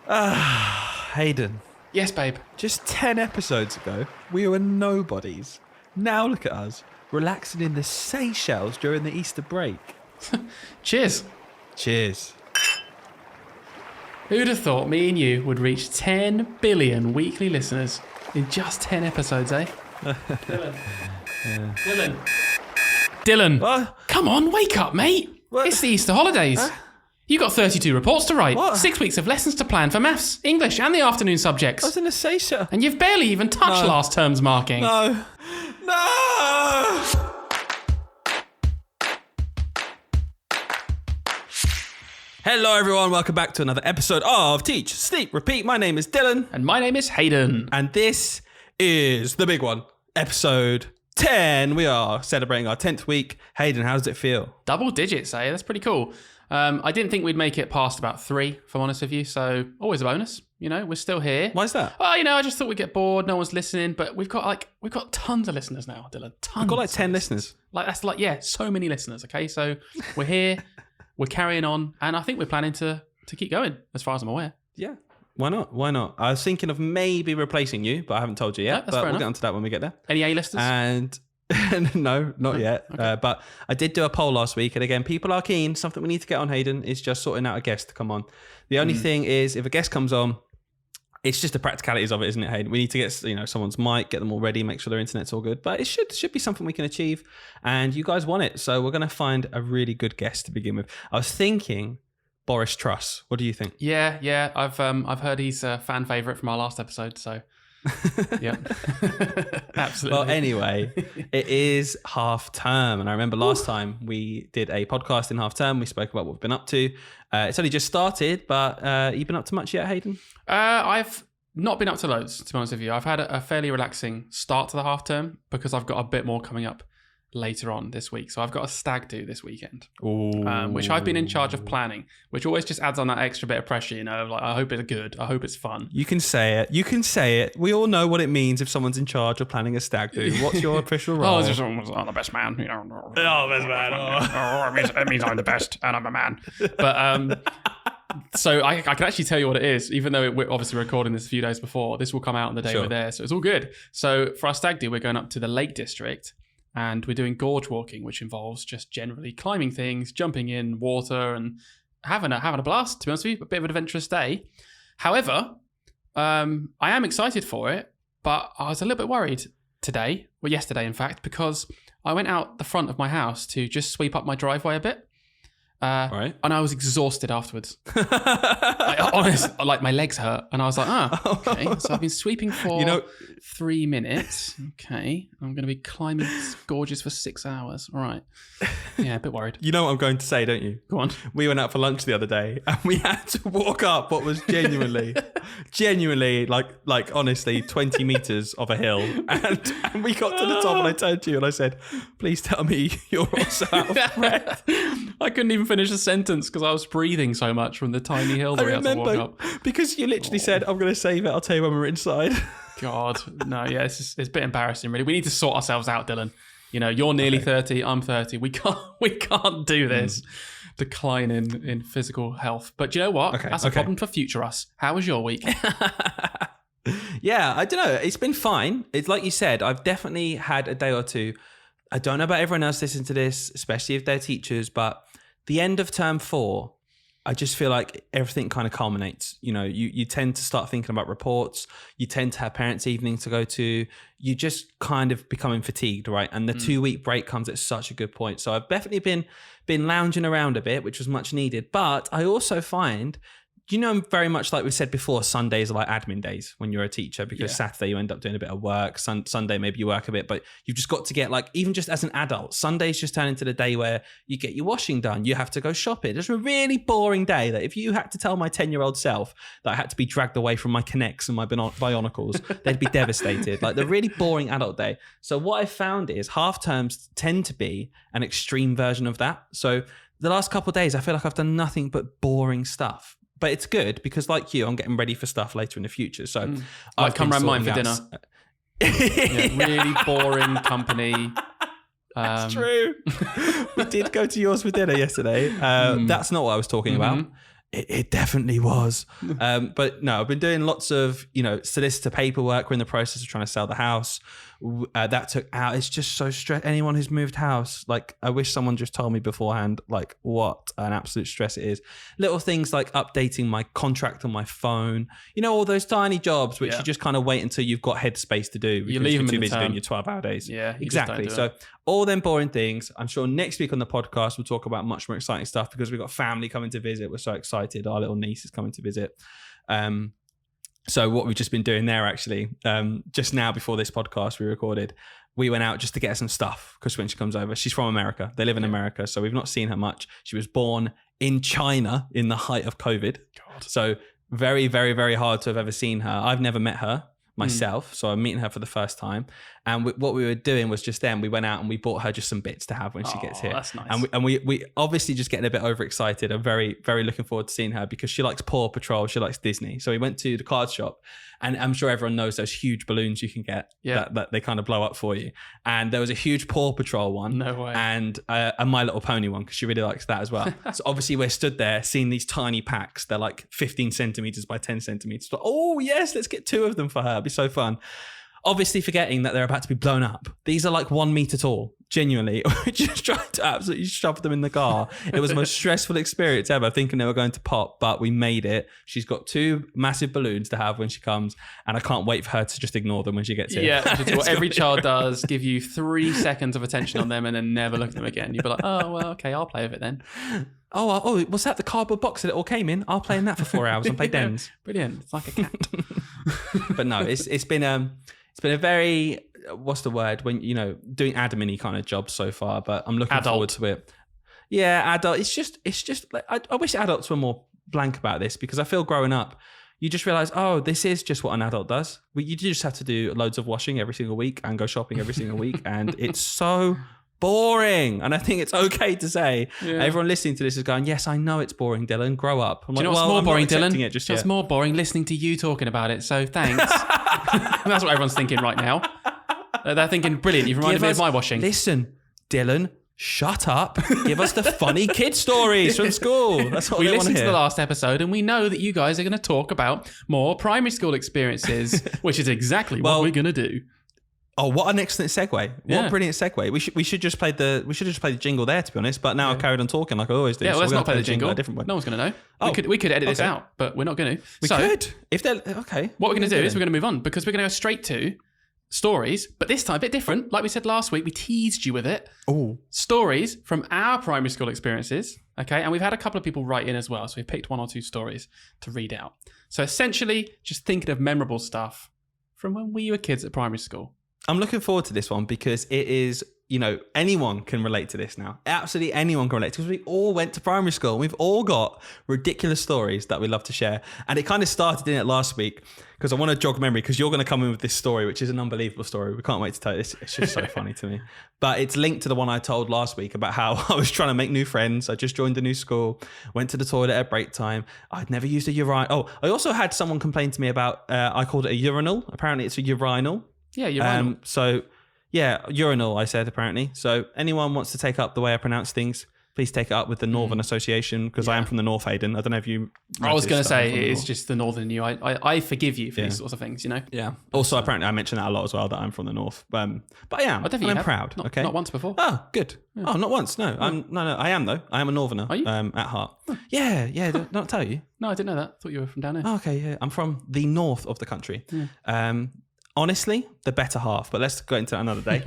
Hayden. Yes, babe. Just 10 episodes ago, we were nobodies. Now look at us, relaxing in the Seychelles during the Easter break. Cheers. Cheers. Who'd have thought me and you would reach 10 billion weekly listeners in just 10 episodes, eh? Dylan. What? Come on, wake up, mate. What? It's the Easter holidays. Huh? You got 32 reports to write, What? 6 weeks of lessons to plan for maths, English and the afternoon subjects. I was in the Seychelles. And you've barely even touched No. last term's marking. No. Hello everyone, welcome back to another episode of Teach, Sleep, Repeat. My name is Dylan. And my name is Hayden. And this is the big one, episode 10. We are celebrating our 10th week. Hayden, how does it feel? Double digits, eh? That's pretty cool. I didn't think we'd make it past about 3, if I'm honest with you. So always a bonus. You know, we're still here. Why is that? Well, you know, I just thought we'd get bored. No one's listening, but we've got tons of listeners now, Dylan. Tons. We've got like 10 listeners. So many listeners. Okay, so we're here, we're carrying on, and I think we're planning to keep going, as far as I'm aware. Yeah. Why not? Why not? I was thinking of maybe replacing you, but I haven't told you yet. No, that's but fair we'll enough. get onto that when we get there. Any A-listers? And no, not yet. Okay. But I did do a poll last week, and again, people are keen. Something we need to get on, Hayden, is just sorting out a guest to come on. The only thing is, if a guest comes on, it's just the practicalities of it, isn't it, Hayden? We need to get someone's mic, get them all ready, make sure their internet's all good. But it should be something we can achieve, and you guys want it. So we're going to find a really good guest to begin with. I was thinking Boris Truss. What do you think? Yeah. I've heard he's a fan favourite from our last episode, so yeah. Absolutely. Well, anyway, it is half term. And I remember last time we did a podcast in half term, we spoke about what we've been up to. It's only just started, but you been up to much yet, Hayden? I've not been up to loads, to be honest with you. I've had a fairly relaxing start to the half term because I've got a bit more coming up later on this week. So I've got a stag do this weekend, which I've been in charge of planning, which always just adds on that extra bit of pressure, you know, like I hope it's good. I hope it's fun. You can say it. We all know what it means if someone's in charge of planning a stag do. What's your official role? I'm the best man. You know. best man. It means I'm the best and I'm a man. But so I can actually tell you what it is, even though we're obviously recording this a few days before. This will come out on the day Sure. we're there, so it's all good. So for our stag do, we're going up to the Lake District and we're doing gorge walking, which involves just generally climbing things, jumping in water and having a blast, to be honest with you. A bit of an adventurous day. However, I am excited for it, but I was a little bit worried yesterday in fact, because I went out the front of my house to just sweep up my driveway a bit. Right. And I was exhausted afterwards. Honestly, like my legs hurt, and I was like, okay. So I've been sweeping for 3 minutes. Okay, I'm going to be climbing gorges for 6 hours. All right. Yeah, a bit worried. You know what I'm going to say, don't you? Go on. We went out for lunch the other day and we had to walk up what was genuinely like honestly 20 meters of a hill, and we got to the top and I turned to you and I said, please tell me you're also out of breath. I couldn't even finish a sentence because I was breathing so much from the tiny hill that we had to walk up. Because you literally said, I'm going to save it, I'll tell you when we're inside. God, no, yeah, it's a bit embarrassing, really. We need to sort ourselves out, Dylan. You know, you're nearly 30, I'm 30. We can't do this. Decline in physical health. But do you know what? That's a problem for future us. How was your week? Yeah, I don't know. It's been fine. It's like you said, I've definitely had a day or two. I don't know about everyone else listening to this, especially if they're teachers, but the end of term 4, I just feel like everything kind of culminates. You know, you tend to start thinking about reports. You tend to have parents' evenings to go to. You just kind of becoming fatigued, right? And the 2-week break comes at such a good point. So I've definitely been lounging around a bit, which was much needed. But I also find, very much like we said before, Sundays are like admin days when you're a teacher, because Saturday you end up doing a bit of work. Sunday maybe you work a bit, but you've just got to get, like, even just as an adult, Sundays just turn into the day where you get your washing done. You have to go shopping. It's a really boring day that if you had to tell my 10-year-old self that I had to be dragged away from my Kinects and my Bionicles, they'd be devastated. Like, the really boring adult day. So what I found is half terms tend to be an extreme version of that. So the last couple of days, I feel like I've done nothing but boring stuff. But it's good because, like you, I'm getting ready for stuff later in the future. So I've come around mine for dinner. Really boring company. That's true. We did go to yours for dinner yesterday. That's not what I was talking about. It definitely was. But no, I've been doing lots of, solicitor paperwork. We're in the process of trying to sell the house. That took out. It's just so stress. Anyone who's moved house, like, I wish someone just told me beforehand, like, what an absolute stress it is. Little things like updating my contract on my phone. All those tiny jobs which you just kind of wait until you've got headspace to do. You leave them too in the busy doing your 12-hour days. Yeah, exactly. So all them boring things. I'm sure next week on the podcast we'll talk about much more exciting stuff because we've got family coming to visit. We're so excited. Our little niece is coming to visit. So what we've just been doing there, actually, just now before this podcast we recorded, we went out just to get her some stuff because when she comes over, she's from America. They live in America, so we've not seen her much. She was born in China in the height of COVID. God. So very, very, very hard to have ever seen her. I've never met her myself, so I'm meeting her for the first time. And what we were doing was just then we went out and we bought her just some bits to have when she gets here. That's nice. And we obviously just getting a bit overexcited. I'm very, very looking forward to seeing her because she likes Paw Patrol, she likes Disney. So we went to the card shop, and I'm sure everyone knows those huge balloons you can get that they kind of blow up for you. And there was a huge Paw Patrol one, no way, and a My Little Pony one because she really likes that as well. So obviously we're stood there seeing these tiny packs. They're like 15 centimeters by 10 centimeters. But, oh yes, let's get 2 of them for her. It'd be so fun. Obviously forgetting that they're about to be blown up. These are like 1 meter tall. Genuinely, we just tried to absolutely shove them in the car. It was the most stressful experience ever, thinking they were going to pop, but we made it. She's got 2 massive balloons to have when she comes, and I can't wait for her to just ignore them when she gets here. Yeah, which is what every child does. Give you 3 seconds of attention on them and then never look at them again. You'd be like, oh, well, okay, I'll play with it then. Oh, what's that? The cardboard box that it all came in? I'll play in that for 4 hours and play dens. Brilliant. It's like a cat. But no, it's been a very, what's the word, when doing admin-y kind of jobs so far, but I'm looking forward to it. Yeah, adult. It's just like, I wish adults were more blank about this because I feel growing up, you just realize, oh, this is just what an adult does. You just have to do loads of washing every single week and go shopping every single week, and it's so boring. And I think it's okay to say, everyone listening to this is going, yes, I know it's boring, Dylan, grow up. I'm do you know what's more boring, Dylan? It's more boring listening to you talking about it, so thanks. That's what everyone's thinking right now. They're thinking, brilliant, you've reminded me of my washing. Listen, Dylan, shut up. Give us the funny kid stories from school. That's what we listened to the last episode, and we know that you guys are going to talk about more primary school experiences, which is exactly what we're going to do. Oh, what an excellent segue! What a brilliant segue. We should just play the jingle there, to be honest. But now I've carried on talking like I always do. Yeah, well, let's not play the jingle jingle. a different way. No one's going to know. Oh, we could edit this out, but we're not going to. We could if they're okay. What we're going to do is we're going to move on because we're going to go straight to stories, but this time a bit different. Like we said last week, we teased you with it. Oh, stories from our primary school experiences. Okay, and we've had a couple of people write in as well, so we've picked 1 or 2 stories to read out. So essentially, just thinking of memorable stuff from when we were kids at primary school. I'm looking forward to this one because it is, anyone can relate to this now. Absolutely anyone can relate to because we all went to primary school. We've all got ridiculous stories that we love to share. And it kind of started in it last week because I want to jog memory because you're going to come in with this story, which is an unbelievable story. We can't wait to tell you this. It's just so funny to me. But it's linked to the one I told last week about how I was trying to make new friends. I just joined a new school, went to the toilet at break time. I'd never used a urinal. Oh, I also had someone complain to me about, I called it a urinal. Apparently it's a urinal. Yeah, urinal. Urinal, I said, apparently. So anyone wants to take up the way I pronounce things, please take it up with the Northern Association because I am from the North, Hayden. I don't know if you... I was going to say, it's just the Northern you. I forgive you for these sorts of things, Yeah. Also, apparently, I mentioned that a lot as well, that I'm from the North. But I am. I'm proud. Okay. Not once before. Oh, good. Yeah. Oh, not once. No. No, I am, though. I am a Northerner. Are you? At heart. Huh. Yeah. Don't tell you. No, I didn't know that. I thought you were from down here. Oh, okay, yeah. I'm from the north of the country. Yeah. Honestly, the better half, but let's go into that another day.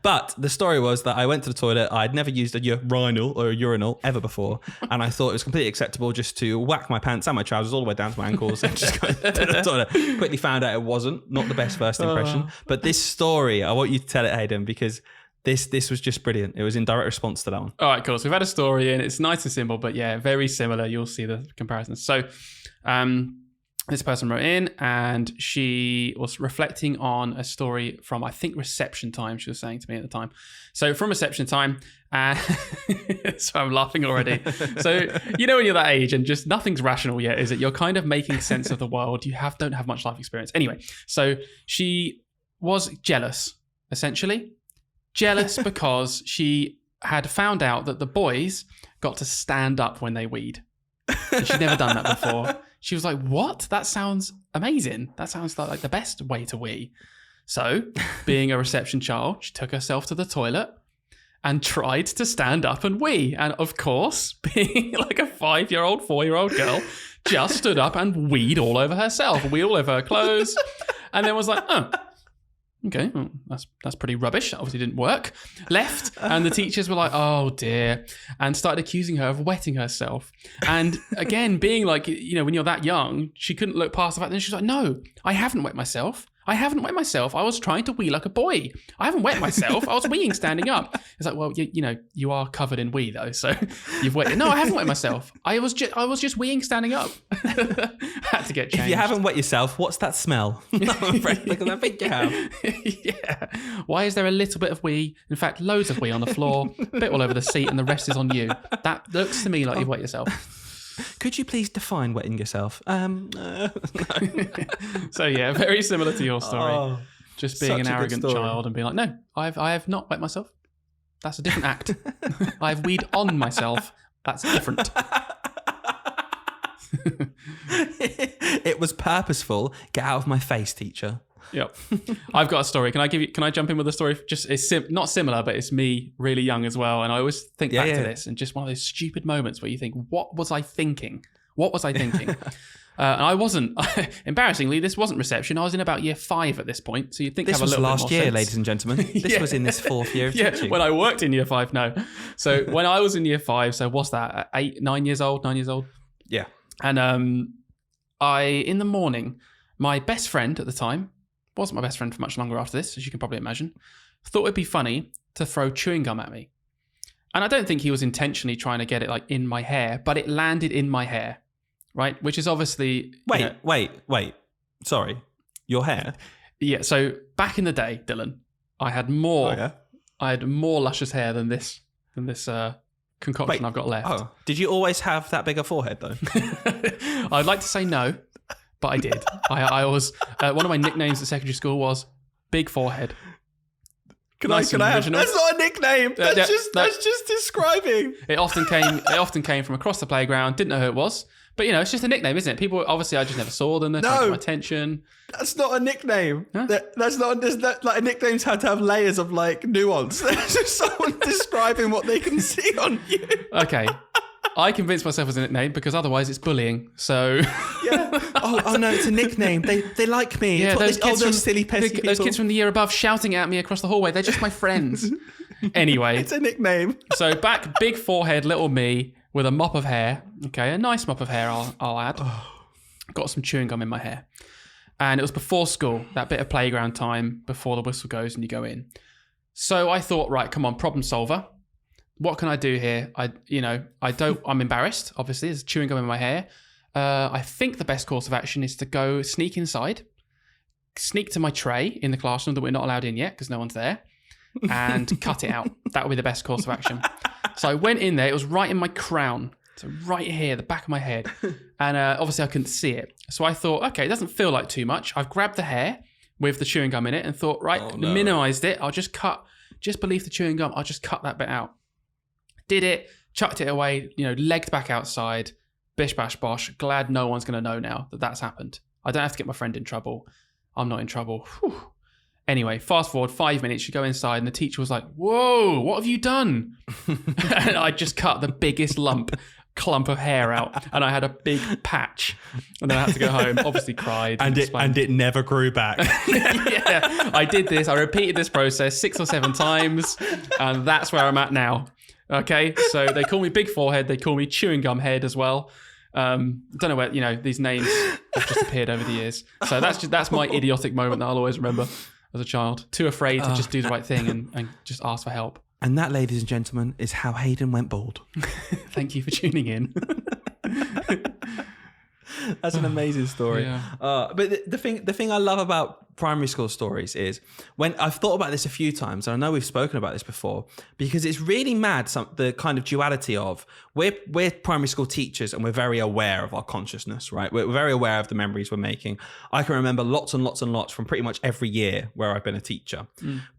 But the story was that I went to the toilet. I'd never used a urinal or a urinal ever before. And I thought it was completely acceptable just to whack my pants and my trousers all the way down to my ankles and just go to the toilet. Quickly found out it wasn't. Not the best first impression. But this story, I want you to tell it, Hayden, because this was just brilliant. It was in direct response to that one. All right, cool. So we've had a story and it's nice and simple, but yeah, very similar. You'll see the comparisons. So, this person wrote in and she was reflecting on a story from, I think, reception time, she was saying to me at the time. So from reception time, so I'm laughing already. So, when you're that age and just nothing's rational yet, is it? You're kind of making sense of the world. You don't have much life experience. Anyway, so she was jealous, essentially. Jealous because she had found out that the boys got to stand up when they weed. And she'd never done that before. She was like, what? That sounds amazing. That sounds like the best way to wee. So, being a reception child, she took herself to the toilet and tried to stand up and wee. And of course, being like a 5-year-old, 4-year-old girl, just stood up and weed all over herself, weed all over her clothes, and then was like, oh, okay, well, that's pretty rubbish. That obviously didn't work. Left, and the teachers were like, oh dear, and started accusing her of wetting herself. And again, being like, when you're that young, she couldn't look past the fact that she was like, no, I haven't wet myself. I was trying to wee like a boy. I haven't wet myself. I was weeing standing up. It's like, well, you are covered in wee though, so you've wet. No, I haven't wet myself. I was just weeing standing up. Had to get changed. If you haven't wet yourself, what's that smell? I'm afraid, because I think you have. Yeah. Why is there a little bit of wee? In fact, loads of wee on the floor, a bit all over the seat, and the rest is on you. That looks to me like you've wet yourself. Could you please define wetting yourself? No. So yeah, very similar to your story. Oh, just being an arrogant child and being like, no, I have not wet myself. That's a different act. I've weed on myself. That's different. It was purposeful. Get out of my face, teacher. Yep. I've got a story. Can I jump in with a story? Just it's not similar, but it's me really young as well. And I always think back to this and just one of those stupid moments where you think, what was I thinking? And I wasn't, embarrassingly, this wasn't reception. I was in about year 5 at this point. So you'd think this have a little was last year, sense. ladies and gentlemen. This was in this 4th year of teaching. When I worked in year 5, no. So when I was in year 5, so what's that? 9 years old? Yeah. And in the morning, my best friend at the time, wasn't my best friend for much longer after this, as you can probably imagine, thought it'd be funny to throw chewing gum at me. And I don't think he was intentionally trying to get it like in my hair, but it landed in my hair, right? Which is obviously... Wait. Sorry. Your hair? Yeah, so back in the day, Dylan, I had more luscious hair than this concoction I've got left. Oh, did you always have that big a forehead though? I'd like to say no, but I did. I was one of my nicknames at secondary school was Big Forehead. Can I have? That's not a nickname. That's just describing. It often came from across the playground. Didn't know who it was, but it's just a nickname, isn't it? People obviously I just never saw them. They didn't get my attention. That's not a nickname. Huh? That's not. Like a nickname's had to have layers of like nuance. That's just someone describing what they can see on you. Okay. I convinced myself as a nickname because otherwise it's bullying. So yeah. Oh no, it's a nickname. They like me. Yeah, those silly pesky people. Those kids from the year above shouting at me across the hallway. They're just my friends. Anyway, it's a nickname. So back, big forehead, little me with a mop of hair. Okay, a nice mop of hair. I'll add. Got some chewing gum in my hair, and it was before school. That bit of playground time before the whistle goes and you go in. So I thought, right, come on, problem solver. What can I do here? I'm embarrassed, obviously. There's chewing gum in my hair. I think the best course of action is to go sneak inside, sneak to my tray in the classroom that we're not allowed in yet because no one's there, and cut it out. That would be the best course of action. So I went in there. It was right in my crown. So right here, the back of my head. And obviously I couldn't see it. So I thought, okay, it doesn't feel like too much. I've grabbed the hair with the chewing gum in it and thought, minimized it. I'll just cut, just beneath the chewing gum, I'll just cut that bit out. Did it, chucked it away, legged back outside, bish bash bosh. Glad no one's going to know now that that's happened. I don't have to get my friend in trouble. I'm not in trouble. Whew. Anyway, fast forward 5 minutes, you go inside and the teacher was like, whoa, what have you done? And I just cut the biggest clump of hair out and I had a big patch and then I had to go home, obviously cried. And it never grew back. Yeah, I did this. I repeated this process 6 or 7 times and that's where I'm at now. Okay, so they call me Big Forehead. They call me Chewing Gum Head as well. Don't know where these names have just appeared over the years. So that's my idiotic moment that I'll always remember as a child. Too afraid to just do the right thing and just ask for help. And that, ladies and gentlemen, is how Hayden went bald. Thank you for tuning in. That's an amazing story. Yeah. But the thing I love about primary school stories is when I've thought about this a few times, and I know we've spoken about this before, because it's really mad, the kind of duality of we're primary school teachers and we're very aware of our consciousness, right? We're very aware of the memories we're making. I can remember lots and lots and lots from pretty much every year where I've been a teacher.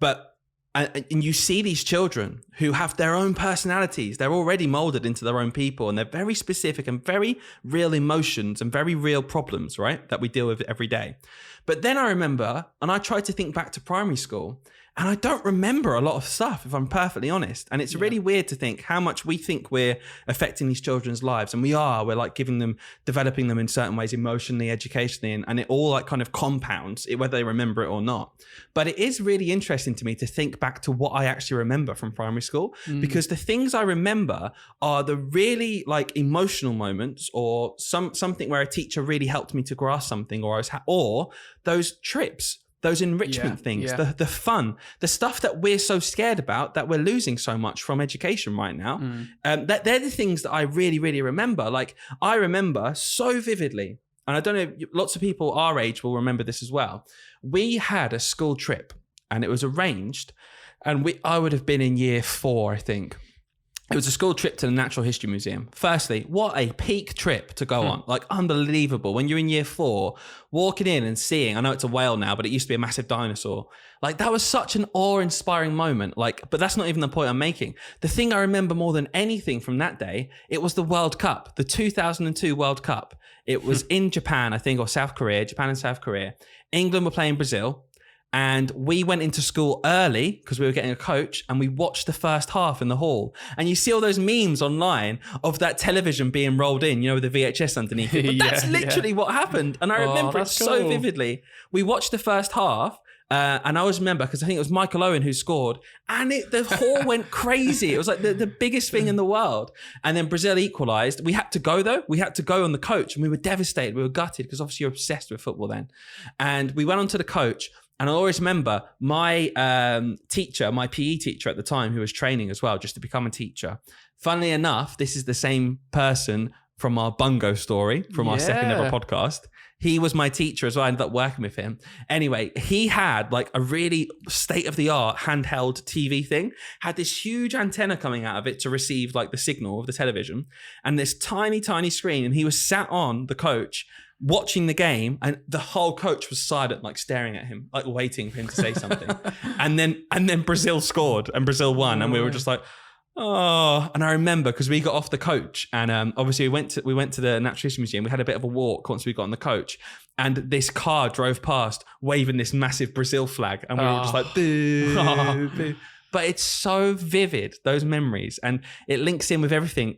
But and you see these children who have their own personalities. They're already molded into their own people, and they're very specific and very real emotions and very real problems, right? That we deal with every day. But then I remember, and I tried to think back to primary school, and I don't remember a lot of stuff, if I'm perfectly honest. And it's really weird to think how much we think we're affecting these children's lives. And we're like developing them in certain ways, emotionally, educationally, and it all like kind of compounds, whether they remember it or not. But it is really interesting to me to think back to what I actually remember from primary school, because the things I remember are the really like emotional moments, or something where a teacher really helped me to grasp something, or those trips, those enrichment things, the fun, the stuff that we're so scared about that we're losing so much from education right now. They're the things that I really, really remember. Like I remember so vividly, and I don't know, lots of people our age will remember this as well. We had a school trip and it was arranged, and I would have been in year 4, I think. It was a school trip to the Natural History Museum. Firstly, what a peak trip to go on. Like, unbelievable. When you're in year 4, walking in and seeing, I know it's a whale now, but it used to be a massive dinosaur. Like, that was such an awe-inspiring moment. Like, but that's not even the point I'm making. The thing I remember more than anything from that day, it was the World Cup, the 2002 World Cup. It was in Japan, I think, or South Korea, Japan and South Korea. England were playing Brazil. And we went into school early because we were getting a coach, and we watched the first half in the hall. And you see all those memes online of that television being rolled in, with the VHS underneath it. But that's literally what happened. And I remember it so vividly. We watched the first half. And I always remember, because I think it was Michael Owen who scored, and the hall went crazy. It was like the biggest thing in the world. And then Brazil equalised. We had to go, though. We had to go on the coach, and we were devastated. We were gutted, because obviously you're obsessed with football then. And we went onto the coach. And I always remember my teacher, my PE teacher at the time, who was training as well, just to become a teacher. Funnily enough, this is the same person from our Bungo story, from our second ever podcast. He was my teacher as well. I ended up working with him. Anyway, he had like a really state-of-the-art handheld TV thing, had this huge antenna coming out of it to receive like the signal of the television, and this tiny, tiny screen. And he was sat on the coach watching the game, and the whole coach was silent, like staring at him, like waiting for him to say something. and then Brazil scored and Brazil won, and we were just like, oh. And I remember, because we got off the coach, and obviously we went to the Natural History Museum. We had a bit of a walk once we got on the coach, and this car drove past waving this massive Brazil flag, and we were all just like, boo, boo. But it's so vivid, those memories. And it links in with everything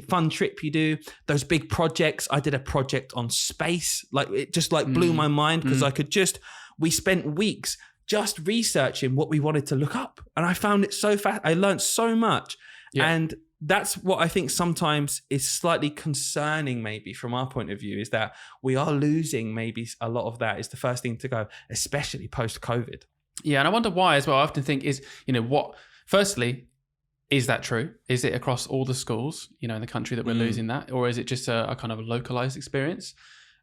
fun trip you do, those big projects. I did a project on space. Like, it just like blew my mind, because we spent weeks just researching what we wanted to look up. And I found it so fast. I learned so much. Yeah. And that's what I think sometimes is slightly concerning, maybe from our point of view, is that we are losing maybe a lot of that, is the first thing to go, especially post-COVID. Yeah, and I wonder why as well. I often think is, firstly, is that true? Is it across all the schools, in the country that we're losing that? Or is it just a kind of a localized experience?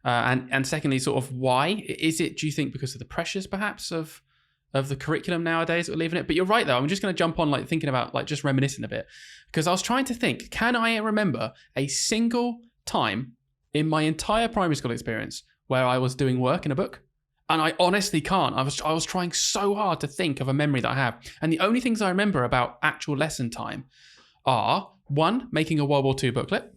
And secondly, sort of why? Is it, do you think, because of the pressures perhaps of the curriculum nowadays that we're leaving it? But you're right though. I'm just going to jump on like thinking about like just reminiscing a bit, because I was trying to think, can I remember a single time in my entire primary school experience where I was doing work in a book? And I honestly can't. I was trying so hard to think of a memory that I have. And the only things I remember about actual lesson time are, one, making a World War II booklet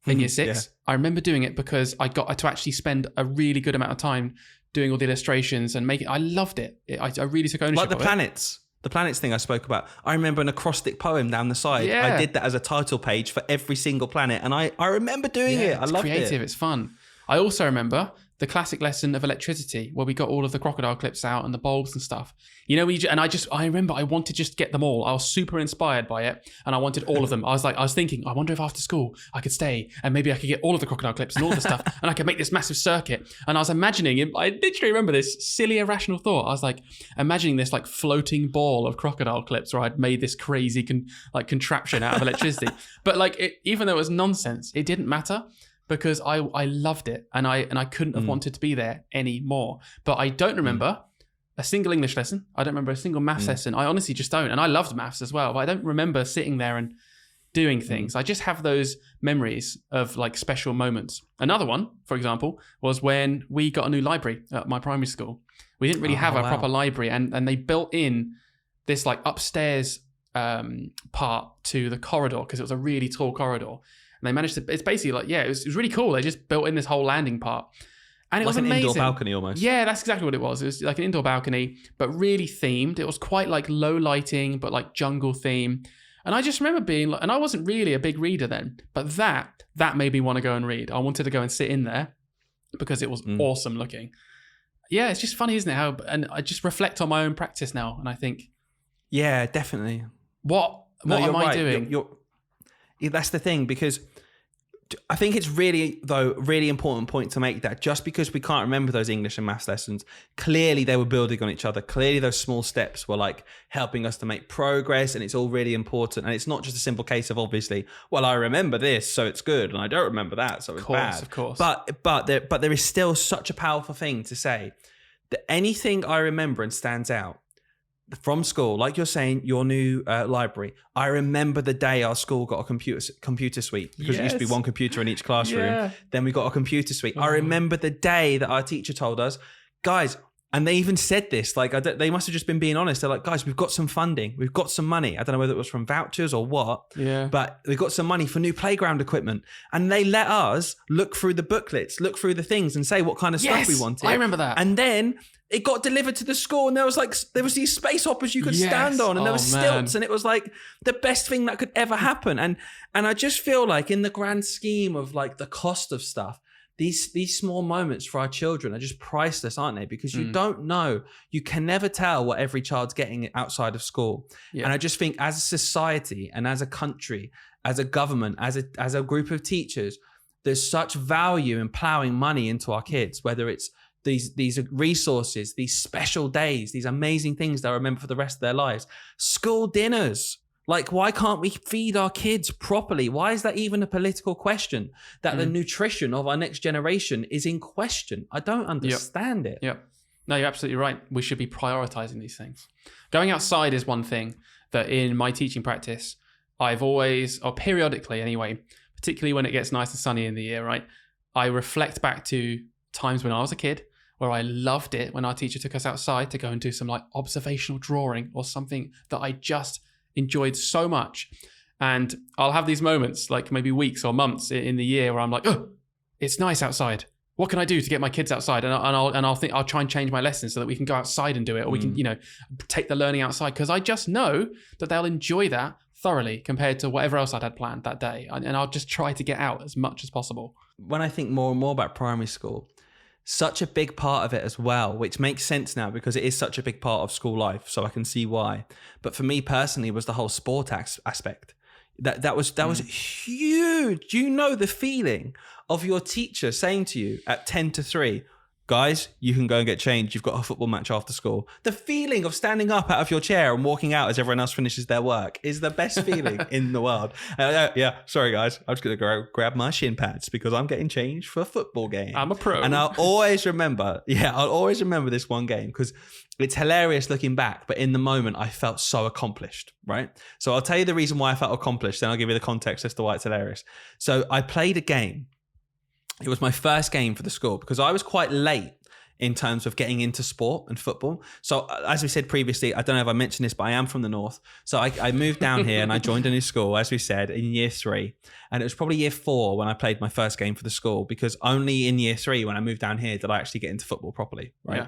in year 6. Yeah. I remember doing it because I got to actually spend a really good amount of time doing all the illustrations and making it. I loved it. I really took ownership of it. Like the planets thing I spoke about. I remember an acrostic poem down the side. Yeah. I did that as a title page for every single planet. And I remember doing it. I loved it. It's creative. It's fun. I also remember the classic lesson of electricity, where we got all of the crocodile clips out and the bulbs and stuff. I remember I wanted to just get them all. I was super inspired by it, and I wanted all of them. I was thinking, I wonder if after school I could stay and maybe I could get all of the crocodile clips and all the stuff, and I could make this massive circuit. And I was imagining, I literally remember this silly irrational thought. I was like imagining this like floating ball of crocodile clips, where I'd made this crazy contraption out of electricity. But even though it was nonsense, it didn't matter, because I loved it, and I couldn't have wanted to be there anymore. But I don't remember a single English lesson. I don't remember a single maths lesson. I honestly just don't. And I loved maths as well, but I don't remember sitting there and doing things. I just have those memories of like special moments. Another one, for example, was when we got a new library at my primary school. We didn't really have a proper library, and they built in this like upstairs part to the corridor because it was a really tall corridor. And they managed to, it's basically like, it was really cool. They just built in this whole landing part. And it like was an amazing. indoor balcony almost. Yeah, that's exactly what it was. It was like an indoor balcony, but really themed. It was quite like low lighting, but like jungle theme. And I just remember being like, and I wasn't really a big reader then, but that made me want to go and read. I wanted to go and sit in there because it was awesome looking. Yeah, it's just funny, isn't it? And I just reflect on my own practice now, and I think, yeah, definitely. What am I doing? That's the thing, because I think it's really important point to make that just because we can't remember those English and maths lessons, clearly they were building on each other. Clearly those small steps were like helping us to make progress, and it's all really important. And it's not just a simple case of obviously, well, I remember this, so it's good, and I don't remember that, so it's bad. Of course. But there is still such a powerful thing to say that anything I remember and stands out from school, like you're saying, your new library. I remember the day our school got a computer suite, because it used to be one computer in each classroom. Yeah. Then we got a computer suite. I remember the day that our teacher told us, guys, and they even said this, like they must have just been being honest. They're like, guys, we've got some funding, we've got some money. I don't know whether it was from vouchers or what, but we've got some money for new playground equipment. And they let us look through the booklets, look through the things, and say what kind of stuff we wanted. I remember that. And then it got delivered to the school, and there was these space hoppers you could stand on, and there was stilts, and it was like the best thing that could ever happen. And I just feel like in the grand scheme of like the cost of stuff, these small moments for our children are just priceless, aren't they? Because you don't know, you can never tell what every child's getting outside of school. Yeah. And I just think as a society and as a country, as a government, as a group of teachers, there's such value in plowing money into our kids, whether it's these resources, these special days, these amazing things they'll remember for the rest of their lives. School dinners. Like, why can't we feed our kids properly? Why is that even a political question? That the nutrition of our next generation is in question? I don't understand it. Yep. No, you're absolutely right. We should be prioritizing these things. Going outside is one thing that in my teaching practice, I've always, or periodically anyway, particularly when it gets nice and sunny in the year, right? I reflect back to times when I was a kid where I loved it when our teacher took us outside to go and do some like observational drawing or something that I just enjoyed so much. And I'll have these moments, like maybe weeks or months in the year, where I'm like, oh, it's nice outside. What can I do to get my kids outside? And I'll try and change my lessons so that we can go outside and do it, or we can, take the learning outside, because I just know that they'll enjoy that thoroughly compared to whatever else I'd had planned that day. And I'll just try to get out as much as possible. When I think more and more about primary school, such a big part of it as well, which makes sense now because it is such a big part of school life, so I can see why. But for me personally, was the whole sport aspect. That was huge. You know the feeling of your teacher saying to you at 10 to 3, guys, you can go and get changed. You've got a football match after school. The feeling of standing up out of your chair and walking out as everyone else finishes their work is the best feeling in the world. Sorry guys, I'm just going to go grab my shin pads because I'm getting changed for a football game. I'm a pro. And I'll always remember this one game because it's hilarious looking back, but in the moment I felt so accomplished, right? So I'll tell you the reason why I felt accomplished, then I'll give you the context as to why it's hilarious. So I played a game. It was my first game for the school because I was quite late in terms of getting into sport and football. So as we said previously, I don't know if I mentioned this, but I am from the north. So I moved down here and I joined a new school, as we said, in year 3. And it was probably year 4 when I played my first game for the school, because only in year 3 when I moved down here did I actually get into football properly, right? Yeah.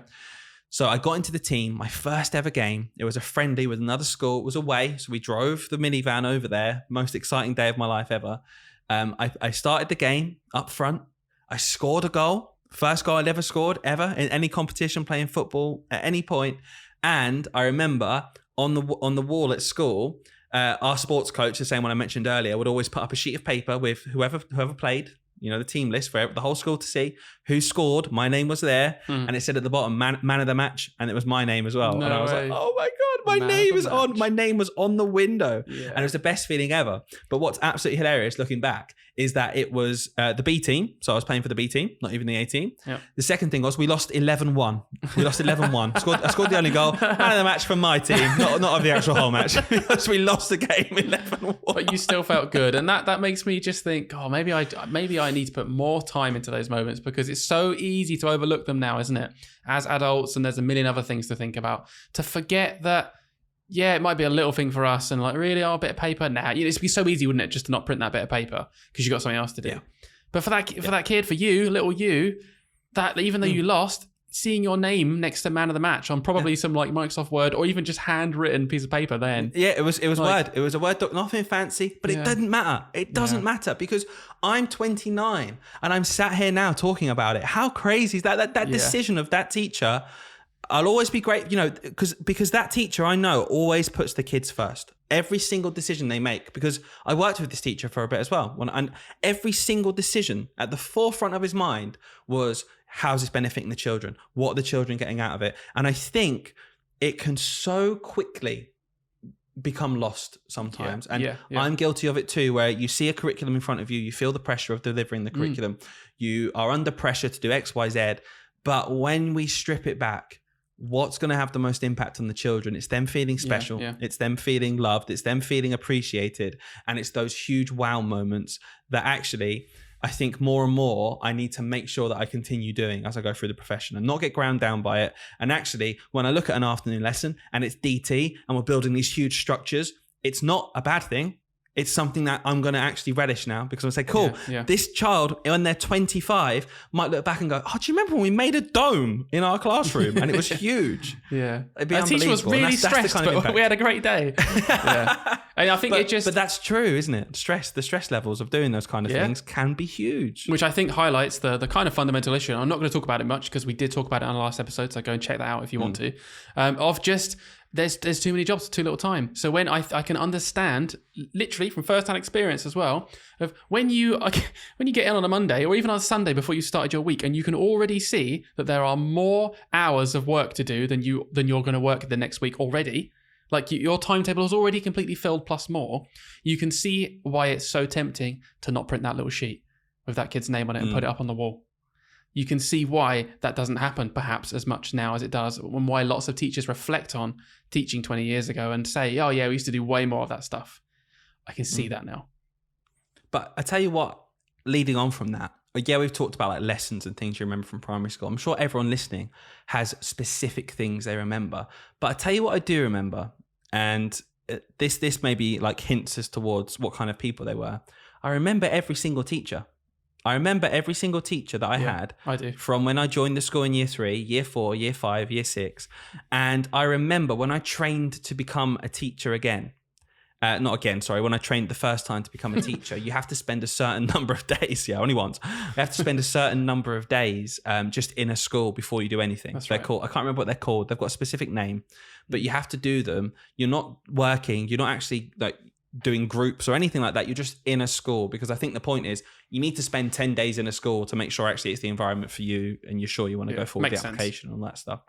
So I got into the team, my first ever game. It was a friendly with another school. It was away. So we drove the minivan over there. Most exciting day of my life ever. I started the game up front. I scored a goal. First goal I'd ever scored ever in any competition playing football at any point. And I remember on the wall at school, our sports coach, the same one I mentioned earlier, would always put up a sheet of paper with whoever played, the team list for the whole school to see who scored. My name was there, and it said at the bottom man of the match, and it was my name as well. No and I was way. like, oh my god, my name is on. My name was on the window, and it was the best feeling ever. But what's absolutely hilarious looking back is that it was the B team. So I was playing for the B team, not even the A team. Yep. The second thing was we lost 11-1. We lost 11-1. I scored the only goal. Man of the match from my team, not of the actual whole match. Because we lost the game 11-1. But you still felt good. And that makes me just think, maybe I need to put more time into those moments, because it's so easy to overlook them now, isn't it? As adults, and there's a million other things to think about. To forget that yeah, it might be a little thing for us, and like, really, a bit of paper? Nah, it'd be so easy, wouldn't it, just to not print that bit of paper because you got something else to do. Yeah. But for that kid, for you, little you, that even though you lost, seeing your name next to man of the match on probably some like Microsoft Word or even just handwritten piece of paper then. Yeah, it was like, Word. It was a Word doc, nothing fancy, but it didn't matter. It doesn't matter because I'm 29 and I'm sat here now talking about it. How crazy is that? That decision of that teacher, I'll always be great, because that teacher I know always puts the kids first. Every single decision they make, because I worked with this teacher for a bit as well. And every single decision at the forefront of his mind was, how's this benefiting the children? What are the children getting out of it? And I think it can so quickly become lost sometimes. I'm guilty of it too, where you see a curriculum in front of you, you feel the pressure of delivering the curriculum. You are under pressure to do X, Y, Z. But when we strip it back, what's going to have the most impact on the children? It's them feeling special. It's them feeling loved. It's them feeling appreciated. And it's those huge wow moments that actually, I think more and more, I need to make sure that I continue doing as I go through the profession and not get ground down by it. And actually, when I look at an afternoon lesson and it's DT and we're building these huge structures, it's not a bad thing. It's something that I'm going to actually relish now, because I'm say, cool, this child, when they're 25, might look back and go, oh, do you remember when we made a dome in our classroom? And it was huge. Yeah. It'd be Our teacher was really stressed, but we had a great day. And I think But that's true, isn't it? The stress levels of doing those kind of things can be huge. Which I think highlights the kind of fundamental issue. I'm not going to talk about it much because we did talk about it on the last episode, so go and check that out if you want to. Of just... There's too many jobs, too little time. So when I can understand, literally from first-hand experience as well, of when you get in on a Monday or even on a Sunday before you started your week, and you can already see that there are more hours of work to do than you're going to work the next week already. Like your timetable is already completely filled plus more. You can see why it's so tempting to not print that little sheet with that kid's name on it and put it up on the wall. You can see why that doesn't happen perhaps as much now as it does, and why lots of teachers reflect on teaching 20 years ago and say, oh yeah, we used to do way more of that stuff. I can see that now. But I tell you what, leading on from that, we've talked about like lessons and things you remember from primary school. I'm sure everyone listening has specific things they remember. But I tell you what I do remember, and this may be like hints as towards what kind of people they were. I remember every single teacher. I remember every single teacher that I had. I do. From when I joined the school in year 3, year 4, year 5, year 6. And I remember when I trained to become a teacher again. When I trained the first time to become a teacher, you have to spend a certain number of days. Yeah, only once. You have to spend a certain number of days just in a school before you do anything. That's they're right. called, I can't remember what they're called. They've got a specific name, but you have to do them. You're not working. You're not actually like doing groups or anything like that. You're just in a school, because I think the point is you need to spend 10 days in a school to make sure actually it's the environment for you and you're sure you want to go forward with the application and all that stuff.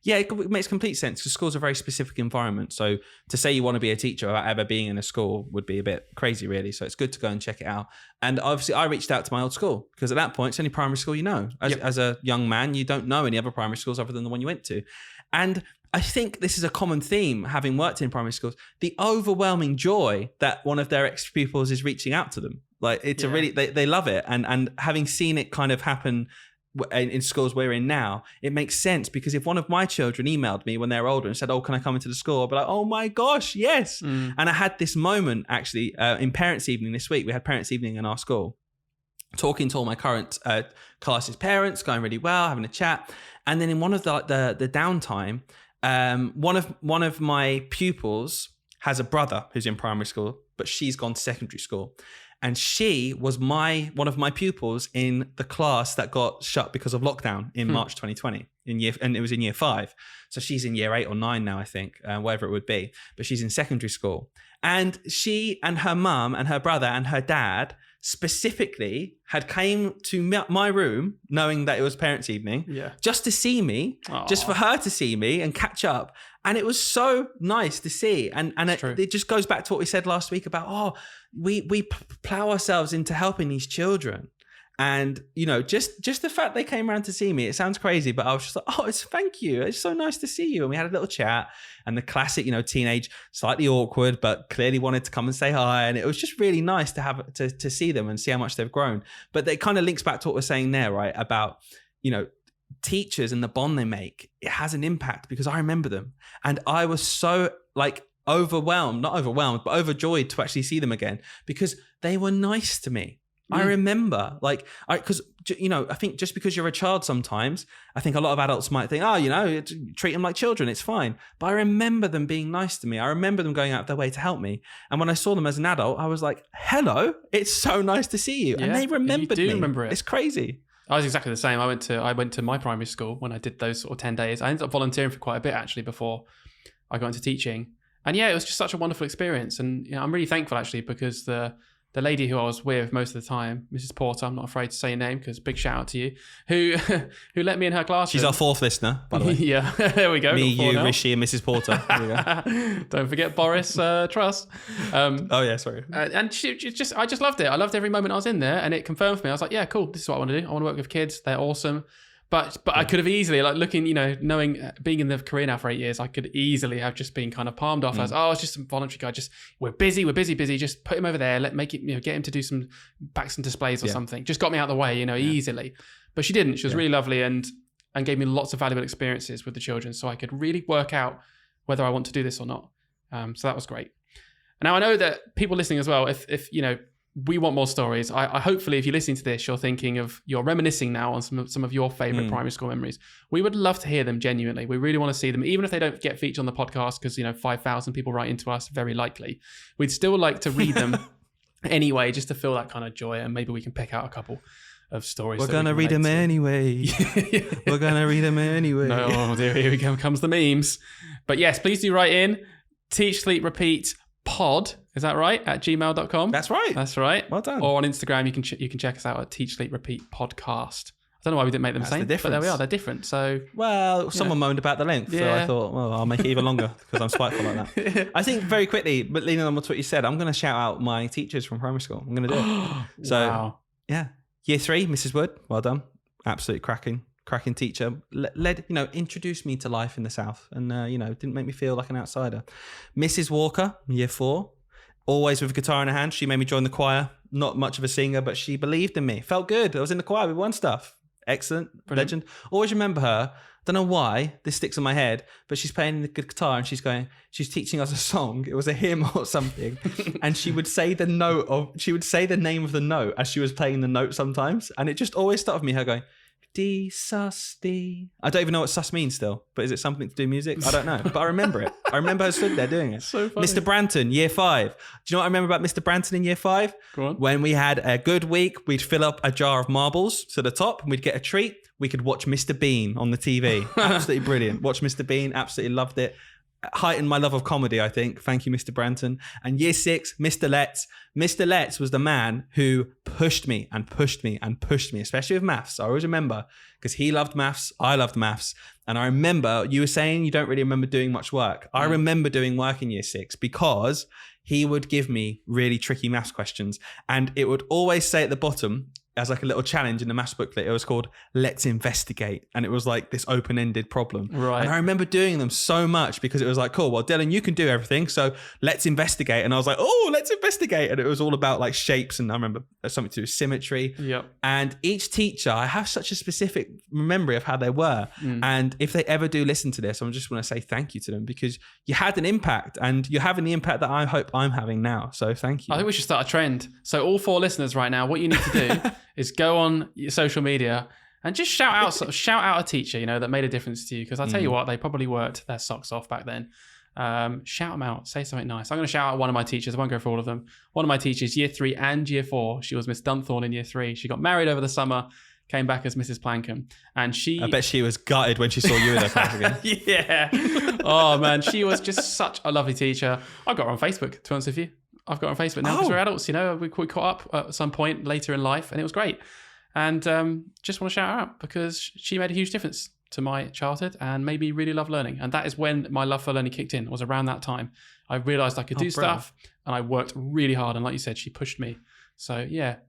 Yeah, it makes complete sense, because schools are a very specific environment. So to say you want to be a teacher without ever being in a school would be a bit crazy, really. So it's good to go and check it out. And obviously I reached out to my old school, because at that point it's only primary school you know. As a young man, you don't know any other primary schools other than the one you went to. And I think this is a common theme, having worked in primary schools, the overwhelming joy that one of their ex-pupils is reaching out to them. Like it's a really, they love it. And having seen it kind of happen in schools we're in now, it makes sense, because if one of my children emailed me when they're older and said, oh, can I come into the school? I'll be like, oh my gosh, yes. And I had this moment actually in parents' evening this week. We had parents' evening in our school, talking to all my current class's parents, going really well, having a chat. And then in one of the downtime, one of my pupils has a brother who's in primary school, but she's gone to secondary school. And she was one of my pupils in the class that got shut because of lockdown in March 2020 and it was in year 5. So she's in year 8 or 9 now, I think, whatever it would be, but she's in secondary school. And she and her mum and her brother and her dad specifically had came to my room knowing that it was parents' evening, just to see me, just for her to see me and catch up. And it was so nice to see. And it just goes back to what we said last week about, we plow ourselves into helping these children. And, just the fact they came around to see me, it sounds crazy, but I was just like, thank you. It's so nice to see you. And we had a little chat, and the classic, teenage, slightly awkward, but clearly wanted to come and say hi. And it was just really nice to have to see them and see how much they've grown. But it kind of links back to what we're saying there, right? About, teachers and the bond they make. It has an impact, because I remember them. And I was so like not overwhelmed, but overjoyed to actually see them again because they were nice to me. I remember because I think just because you're a child sometimes, I think a lot of adults might think, treat them like children, it's fine. But I remember them being nice to me. I remember them going out of their way to help me. And when I saw them as an adult, I was like, hello, it's so nice to see you. And they remembered me. Remember it. It's crazy. I was exactly the same. I went to my primary school when I did those sort of 10 days. I ended up volunteering for quite a bit actually before I got into teaching. And yeah, it was just such a wonderful experience. And I'm really thankful actually because the lady who I was with most of the time, Mrs. Porter, I'm not afraid to say your name because big shout out to you, who let me in her classroom. She's our 4th listener, by the way. Yeah, there we go. Me, you, Rishi, and Mrs. Porter. Don't forget Boris Truss. Oh yeah, sorry. And I just loved it. I loved every moment I was in there, and it confirmed for me. I was like, yeah, cool. This is what I want to do. I want to work with kids. They're awesome. But I could have easily, knowing, being in the career now for 8 years, I could easily have just been kind of palmed off as, it's just some voluntary guy. Just, we're busy. Just put him over there. Get him to do some displays or something. Just got me out of the way, easily. But she didn't. She was really lovely and gave me lots of valuable experiences with the children. So I could really work out whether I want to do this or not. So that was great. And now I know that people listening as well, if we want more stories. I hopefully, if you're listening to this, you're reminiscing now on some of your favorite primary school memories. We would love to hear them genuinely. We really want to see them, even if they don't get featured on the podcast, because 5,000 people write into us, very likely. We'd still like to read them anyway, just to feel that kind of joy, and maybe we can pick out a couple of stories. We're gonna read them anyway. We're gonna read them anyway. No, dear, here we go. Comes the memes. But yes, please do write in. Teach, Sleep, Repeat pod. Is that right? At gmail.com? That's right. That's right. Well done. Or on Instagram, you can check us out at Teach, Sleep, Repeat podcast. I don't know why we didn't make them the same, but there we are. They're different. So, someone moaned about the length, so I thought, I'll make it even longer because I'm spiteful like that. I think very quickly, but leaning on what you said, I'm going to shout out my teachers from primary school. I'm going to do it. So, wow. Yeah, Year 3, Mrs. Wood, well done. Absolutely cracking teacher. Introduced me to life in the South, and didn't make me feel like an outsider. Mrs. Walker, Year 4. Always with a guitar in her hand. She made me join the choir. Not much of a singer, but she believed in me. Felt good. I was in the choir. We won stuff. Excellent. Brilliant. Legend. Always remember her. Don't know why this sticks in my head, but she's playing the guitar and she's teaching us a song. It was a hymn or something. And she would say the name of the note as she was playing the note sometimes. And it just always started with me, her going, D, sus, D. I don't even know what sus means still, but is it something to do with music? I don't know, but I remember it. I remember her stood there doing it. So funny. Mr. Branton, Year 5. Do you know what I remember about Mr. Branton in Year 5? Go on. When we had a good week, we'd fill up a jar of marbles to the top and we'd get a treat. We could watch Mr. Bean on the TV. Absolutely brilliant. Watch Mr. Bean. Absolutely loved it. Heightened my love of comedy, I think. Thank you, Mr. Branton. And Year 6, Mr. Letts. Mr. Letts was the man who pushed me and pushed me and pushed me, especially with maths. I always remember because he loved maths. I loved maths. And I remember you were saying you don't really remember doing much work. I remember doing work in Year 6 because he would give me really tricky maths questions. And it would always say at the bottom, as like a little challenge in the maths booklet, it was called Let's Investigate. And it was like this open-ended problem. Right. And I remember doing them so much because it was like, cool, well, Dylan, you can do everything. So let's investigate. And I was like, let's investigate. And it was all about like shapes. And I remember something to do with symmetry. Yep. And each teacher, I have such a specific memory of how they were. And if they ever do listen to this, I just want to say thank you to them because you had an impact and you're having the impact that I hope I'm having now. So thank you. I think we should start a trend. So all 4 listeners right now, what you need to do is go on your social media and just shout out a teacher, that made a difference to you. Because I tell you what, they probably worked their socks off back then. Shout them out, say something nice. I'm going to shout out one of my teachers. I won't go for all of them. One of my teachers, Year 3 and Year 4. She was Miss Dunthorne in Year 3. She got married over the summer, came back as Mrs. Plankham. And I bet she was gutted when she saw you in her class again. Yeah. Oh man, she was just such a lovely teacher. I got her on Facebook, to be honest with you. I've got her on Facebook now because we're adults, we caught up at some point later in life and it was great. And just want to shout her out because she made a huge difference to my childhood and made me really love learning. And that is when my love for learning kicked in. It was around that time. I realized I could do stuff and I worked really hard. And like you said, she pushed me. So yeah,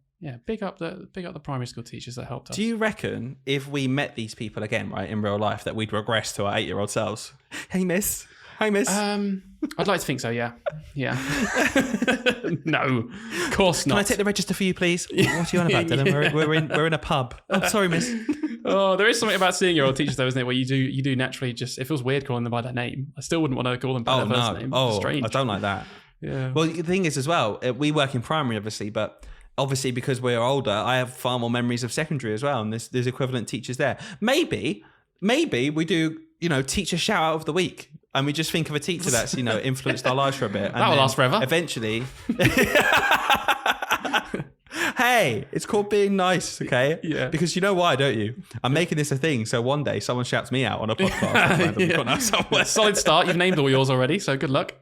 big up the primary school teachers that helped us. Do you reckon if we met these people again, right, in real life, that we'd regress to our 8-year-old selves? Hey, miss. I'd like to think so, yeah. No, of course not. Can I take the register for you, please? What are you on about, Dylan? We're in a pub. Oh, sorry, miss. Oh, there is something about seeing your old teachers, though, isn't it? Where you do naturally just, it feels weird calling them by their name. I still wouldn't want to call them by their first name. It's strange. I don't like that. Yeah. Well, the thing is as well, we work in primary, obviously, but obviously because we're older, I have far more memories of secondary as well, and there's equivalent teachers there. Maybe we do, teacher shout out of the week, and we just think of a teacher that's, influenced our lives for a bit. And that will last forever. Eventually. Hey, it's called being nice, okay? Yeah. Because you know why, don't you? I'm making this a thing, so one day someone shouts me out on a podcast. Solid start. You've named all yours already, so good luck.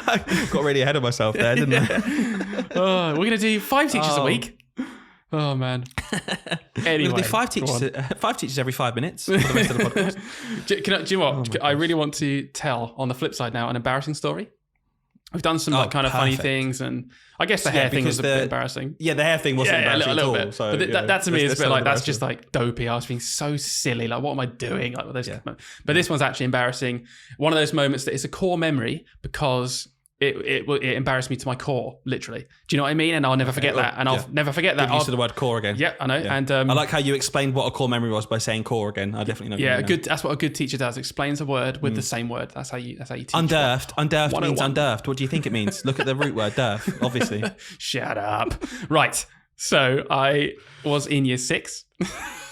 I got really ahead of myself there, didn't I? Oh, we're going to do 5 teachers a week. Oh, man. Anyway. We're going to do 5 teachers every 5 minutes for the rest of the podcast. Do you know what? I really want to tell, on the flip side now, an embarrassing story. We've done some kind of funny things, and I guess the hair thing was a bit embarrassing. Yeah, the hair thing wasn't embarrassing a little at all. bit. So, but that to me is a bit like, that's just like dopey. I was being so silly. Like, what am I doing? Like, but this one's actually embarrassing. One of those moments that is a core memory because it embarrassed me to my core, literally. Do you know what I mean? And I'll never forget that. And I'll never forget that. Get used to the word core again. Yeah, I know. Yeah. And I like how you explained what a core memory was by saying core again. I definitely know. Yeah, that's what a good teacher does. Explains a word with the same word. That's how you teach. Undurfed. Undurfed means undurfed. What do you think it means? Look at the root word, durf, obviously. Shut up. Right. So I was in year 6.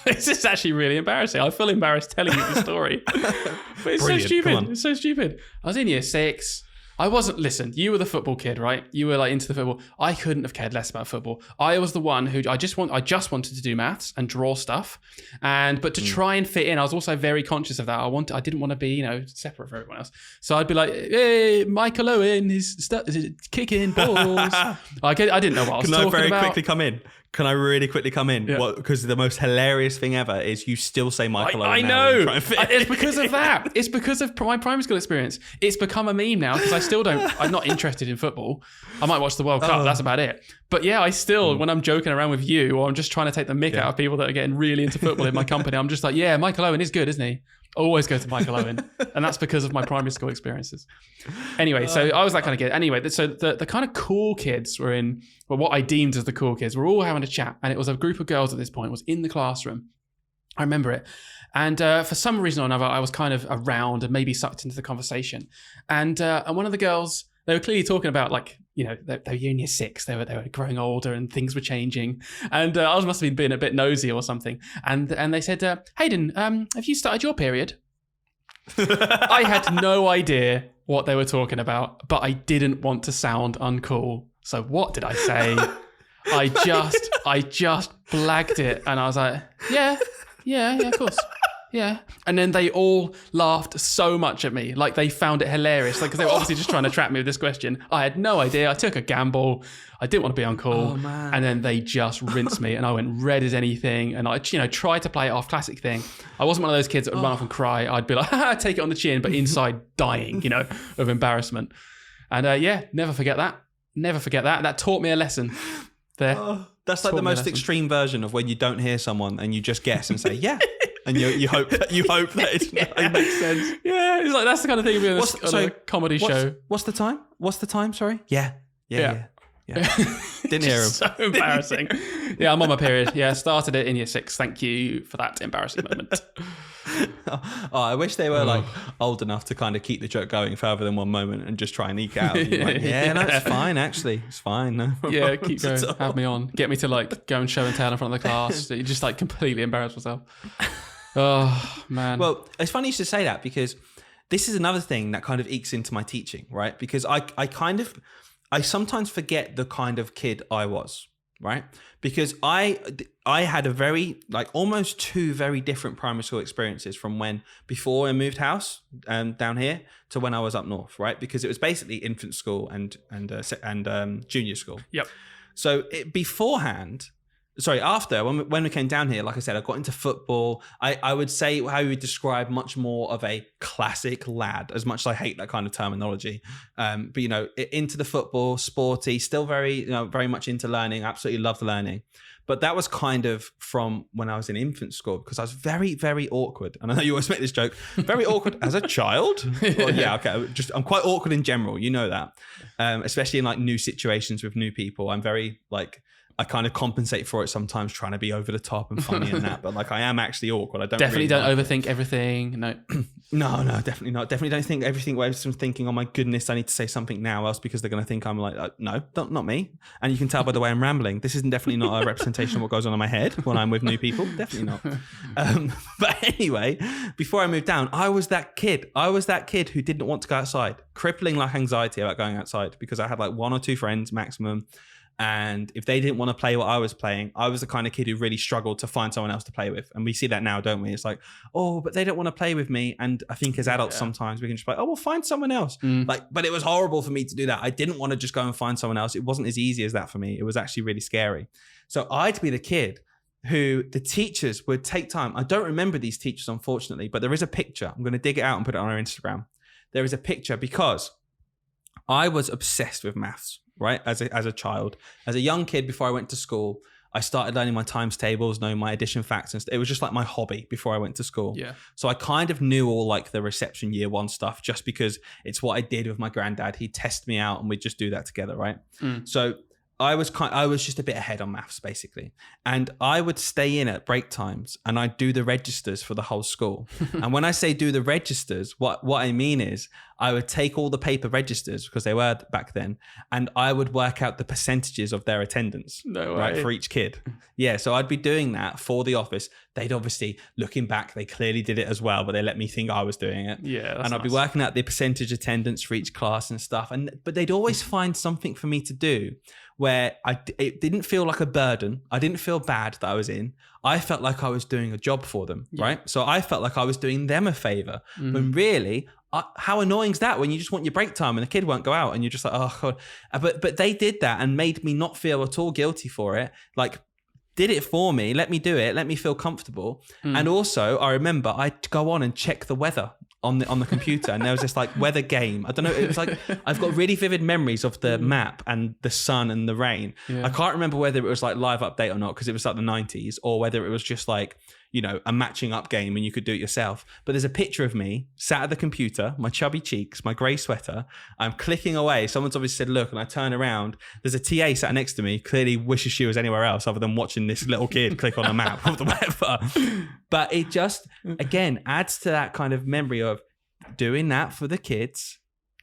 This is actually really embarrassing. I feel embarrassed telling you the story. But it's so stupid. It's so stupid. I was in year 6. I wasn't, listen, you were the football kid, right? You were like into the football. I couldn't have cared less about football. I was the one who I just wanted to do maths and draw stuff. But to try and fit in, I was also very conscious of that. I didn't want to be, separate from everyone else. So I'd be like, hey, Michael Owen is kicking balls. I didn't know what I was talking about. Can I really quickly come in? Yeah. Because the most hilarious thing ever is you still say Michael Owen. I know. It's because of that. It's because of my primary school experience. It's become a meme now because I'm not interested in football. I might watch the World Cup. That's about it. But yeah, I still, when I'm joking around with you or I'm just trying to take the mick out of people that are getting really into football in my company, I'm just like, yeah, Michael Owen is good, isn't he? Always go to Michael Owen. And that's because of my primary school experiences. Anyway, so I was that kind of kid. Anyway, so the kind of cool kids were in, well, what I deemed as the cool kids, were all having a chat. And it was a group of girls at this point, was in the classroom. I remember it. And for some reason or another, I was kind of around and maybe sucked into the conversation. And one of the girls, they were clearly talking about like, they were in year 6. They were growing older and things were changing. And I must have been a bit nosy or something. And they said, Hayden, have you started your period? I had no idea what they were talking about, but I didn't want to sound uncool. So what did I say? I just blagged it. And I was like, yeah, of course. Yeah. And then they all laughed so much at me. Like they found it hilarious. Like, because they were obviously just trying to trap me with this question. I had no idea. I took a gamble. I didn't want to be uncool. Oh, man. And then they just rinsed me and I went red as anything. And I, tried to play it off, classic thing. I wasn't one of those kids that would run off and cry. I'd be like, take it on the chin, but inside dying, of embarrassment. And never forget that. Never forget that. That taught me a lesson there. That's like the most extreme version of when you don't hear someone and you just guess and say, yeah. And you hope that it makes sense. Yeah, it's like that's the kind of thing on a comedy show. What's the time? Sorry. Yeah. Didn't hear him. So embarrassing. Yeah, I'm on my period. Yeah, started it in year 6. Thank you for that embarrassing moment. I wish they were like old enough to kind of keep the joke going further than one moment and just try and eke out. Like, that's fine. Actually, it's fine. No yeah, keep going. Have me on. Get me to like go and show and tell in front of the class. You just like completely embarrass myself. Oh man. Well, it's funny you should say that because this is another thing that kind of ekes into my teaching, right? Because I sometimes forget the kind of kid I was, right? Because I had a very, like almost 2 very different primary school experiences from before I moved house down here to when I was up north, right? Because it was basically infant school and junior school. Yep. So after, when we came down here, like I said, I got into football. I would say how you would describe much more of a classic lad, as much as I hate that kind of terminology. But, into the football, sporty, still very, very much into learning, absolutely loved learning. But that was kind of from when I was in infant school because I was very, very awkward. And I know you always make this joke, very awkward as a child. Well, yeah, okay. I'm quite awkward in general. You know that, especially in like new situations with new people. I'm very like, I kind of compensate for it sometimes, trying to be over the top and funny and that. But like, I am actually awkward. I don't Definitely really don't like overthink everything. No. No, definitely not. Definitely don't think everything where I'm thinking, oh my goodness, I need to say something now, else because they're going to think I'm like, no, not me. And you can tell by the way I'm rambling. This is definitely not a representation of what goes on in my head when I'm with new people. Definitely not. But anyway, before I moved down, I was that kid. Who didn't want to go outside, crippling like anxiety about going outside because I had like 1 or 2 friends maximum. And if they didn't want to play what I was playing, I was the kind of kid who really struggled to find someone else to play with. And we see that now, don't we? It's like, oh, but they don't want to play with me. And I think as adults, sometimes we can just be like, oh, well, find someone else. But it was horrible for me to do that. I didn't want to just go and find someone else. It wasn't as easy as that for me. It was actually really scary. So I'd be the kid who the teachers would take time. I don't remember these teachers, unfortunately, but there is a picture. I'm going to dig it out and put it on our Instagram. There is a picture because I was obsessed with maths. Right, as a child, as a young kid, before I went to school, I started learning my times tables, knowing my addition facts, and it was just like my hobby before I went to school. Yeah. So I kind of knew all like the reception year 1 stuff just because it's what I did with my granddad. He'd test me out, and we'd just do that together, right? So I was just a bit ahead on maths basically, and I would stay in at break times and I'd do the registers for the whole school. And when I say do the registers, what I mean is I would take all the paper registers, because they were back then, and I would work out the percentages of their attendance, right, for each kid. Yeah, so I'd be doing that for the office. They'd obviously, looking back, they clearly did it as well, but they let me think I was doing it. Yeah, and I'd be working out the percentage attendance for each class and stuff. But they'd always find something for me to do where it didn't feel like a burden. I didn't feel bad that I was in. I felt like I was doing a job for them, right? So I felt like I was doing them a favor. When really, how annoying is that when you just want your break time and the kid won't go out and you're just like, oh God. But they did that and made me not feel at all guilty for it. Like, did it for me, let me do it, let me feel comfortable. And also, I remember I'd go on and check the weather on the computer, and there was this like weather game. I don't know, it was like, I've got really vivid memories of the map and the sun and the rain. I can't remember whether it was like live update or not, because it was like the 90s, or whether it was just like, you know, a matching up game and you could do it yourself. But there's a picture of me sat at the computer, my chubby cheeks, my grey sweater. I'm clicking away. Someone's obviously said, look, and I turn around. There's a TA sat next to me, clearly wishes she was anywhere else other than watching this little kid click on a map of the weather. But it just, again, adds to that kind of memory of doing that for the kids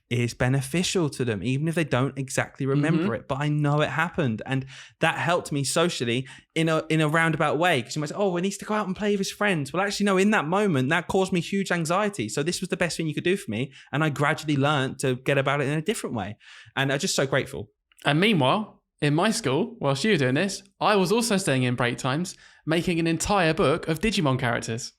is beneficial to them, even if they don't exactly remember it. But I know it happened, and that helped me socially in a roundabout way. Because you might say, "Oh, he needs to go out and play with his friends." Well, actually, no. In that moment, that caused me huge anxiety. So this was the best thing you could do for me, and I gradually learned to get about it in a different way. And I'm just so grateful. And meanwhile, in my school, whilst you were doing this, I was also staying in break times, making an entire book of Digimon characters.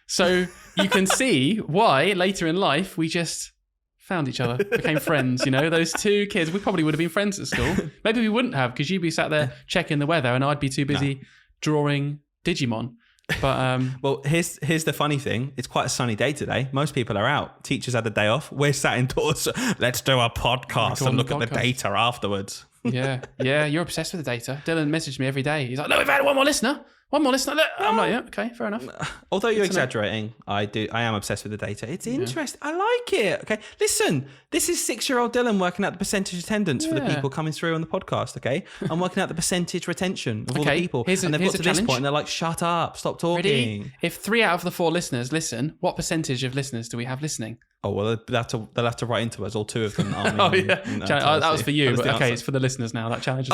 So you can see why later in life we just found each other, became friends. You know, those 2 kids, we probably would have been friends at school. Maybe we wouldn't have, because you'd be sat there checking the weather and I'd be too busy drawing Digimon. But well, here's the funny thing. It's quite a sunny day today. Most people are out. Teachers had the day off. We're sat indoors. Let's do a podcast and look at the data afterwards. Yeah, you're obsessed with the data. Dylan messaged me every day. He's like, "No, we've had one more listener. Look." I'm like, yeah, okay, fair enough. Although you're exaggerating, I am obsessed with the data. It's interesting. I like it. Okay, listen, this is 6-year-old Dylan working out the percentage attendance for the people coming through on the podcast. Okay, I'm working out the percentage retention of all the people, and they've got to this point, and they're like, "Shut up, stop talking." Ready? If 3 out of the 4 listeners listen, what percentage of listeners do we have listening? Oh, well, they'll have to write into us. All 2 of them. That was for you, but okay, it's for the listeners now. That challenge.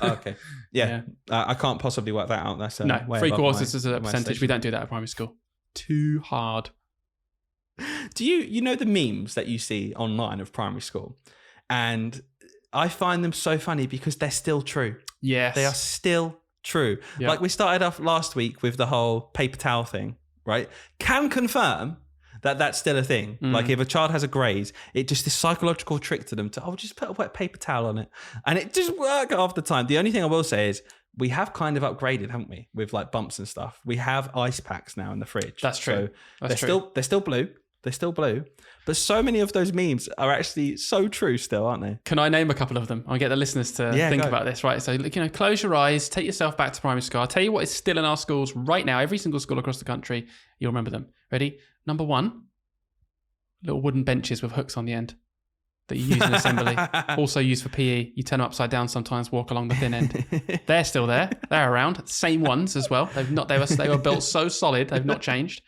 Okay. Yeah. I can't possibly work that out. That's no, 3/4 is a percentage. We don't do that at primary school. Too hard. Do you know the memes that you see online of primary school? And I find them so funny because they're still true. Yes. They are still true. Yep. Like we started off last week with the whole paper towel thing, right? Can confirm that that's still a thing. Like if a child has a graze, it just this psychological trick to them to, just put a wet paper towel on it. And it just works half the time. The only thing I will say is we have kind of upgraded, haven't we? With like bumps and stuff. We have ice packs now in the fridge. That's true. So they're still blue. They're still blue. But so many of those memes are actually so true still, aren't they? Can I name a couple of them? I'll get the listeners to think about this, right? So, close your eyes, take yourself back to primary school. I'll tell you what is still in our schools right now, every single school across the country. You'll remember them. Ready? Number 1, little wooden benches with hooks on the end. that you use in assembly. Also used for PE. You turn them upside down sometimes, walk along the thin end. They're still there. They're around. Same ones as well. They were built so solid. They've not changed.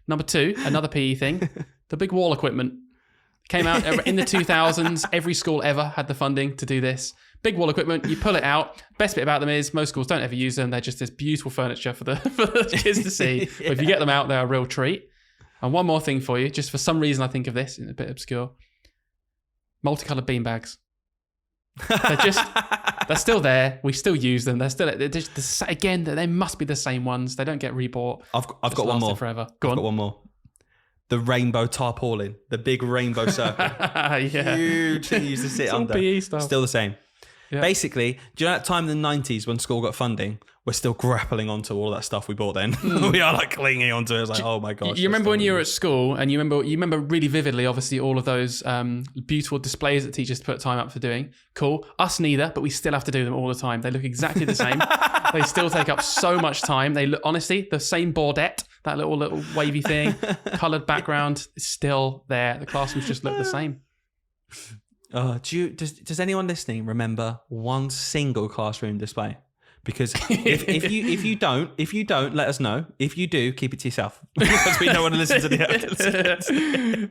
Number 2, another PE thing, the big wall equipment. Came out in the 2000s. Every school ever had the funding to do this. Big wall equipment. You pull it out. Best bit about them is most schools don't ever use them. They're just this beautiful furniture for the kids to see. But if you get them out, they're a real treat. And one more thing for you, just for some reason I think of this, it's a bit obscure. Multicolored beanbags. They're still there. We still use them. They're just, again, they must be the same ones. They don't get rebought. I've got one more. Forever. I've got one more. The rainbow tarpaulin, the big rainbow circle. Yeah. Huge thing you used to sit under. PE stuff. Still the same. Yeah. Basically, do you know that time in the 90s when school got funding? We're still grappling onto all that stuff we bought then. We are like clinging onto it. It's like, oh my gosh. You remember when you were at school and you remember really vividly, obviously, all of those beautiful displays that teachers put time up for doing. Cool. Us neither, but we still have to do them all the time. They look exactly the same. They still take up so much time. They look, honestly, the same boardette, that little wavy thing, coloured background is still there. The classrooms just look the same. Does anyone listening remember one single classroom display? Because if you don't, let us know. If you do, keep it to yourself because we don't want to listen to the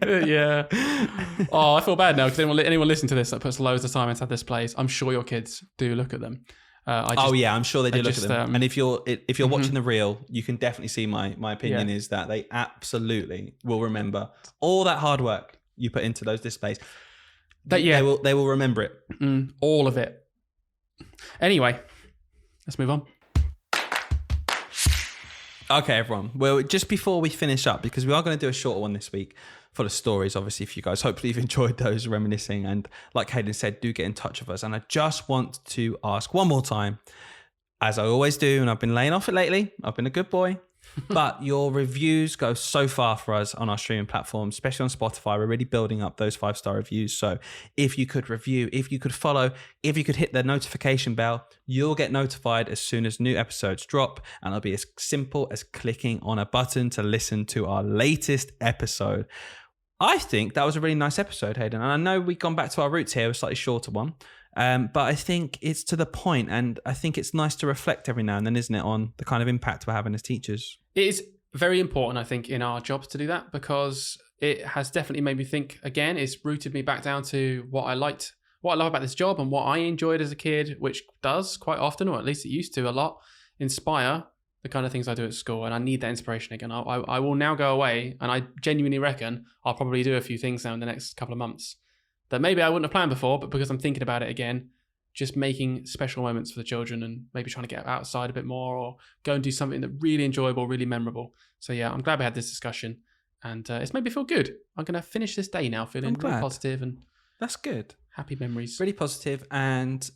others. Yeah. Oh, I feel bad now because anyone listening to this that puts loads of time into displays, I'm sure your kids do look at them. I'm sure they do look at them. And if you're watching the reel, you can definitely see my opinion is that they absolutely will remember all that hard work you put into those displays. They will remember it. All of it. Anyway, let's move on. Okay, everyone. Well, just before we finish up, because we are going to do a shorter one this week full of stories, obviously, for you guys. Hopefully you've enjoyed those reminiscing. And like Hayden said, do get in touch with us. And I just want to ask one more time, as I always do, and I've been laying off it lately. I've been a good boy. But your reviews go so far for us on our streaming platforms, especially on Spotify. We're really building up those 5-star reviews. So if you could review, if you could follow, if you could hit the notification bell, you'll get notified as soon as new episodes drop. And it'll be as simple as clicking on a button to listen to our latest episode. I think that was a really nice episode, Hayden. And I know we've gone back to our roots here, a slightly shorter one. But I think it's to the point, and I think it's nice to reflect every now and then, isn't it, on the kind of impact we're having as teachers? It is very important, I think, in our jobs to do that, because it has definitely made me think again. It's rooted me back down to what I love about this job and what I enjoyed as a kid, which does quite often, or at least it used to a lot, inspire the kind of things I do at school. And I need that inspiration again. I will now go away, and I genuinely reckon I'll probably do a few things now in the next couple of months that maybe I wouldn't have planned before, but because I'm thinking about it again, just making special moments for the children and maybe trying to get outside a bit more or go and do something that really enjoyable, really memorable. So yeah, I'm glad we had this discussion, and it's made me feel good. I'm going to finish this day now feeling really positive, and that's good. Happy memories. Really positive. And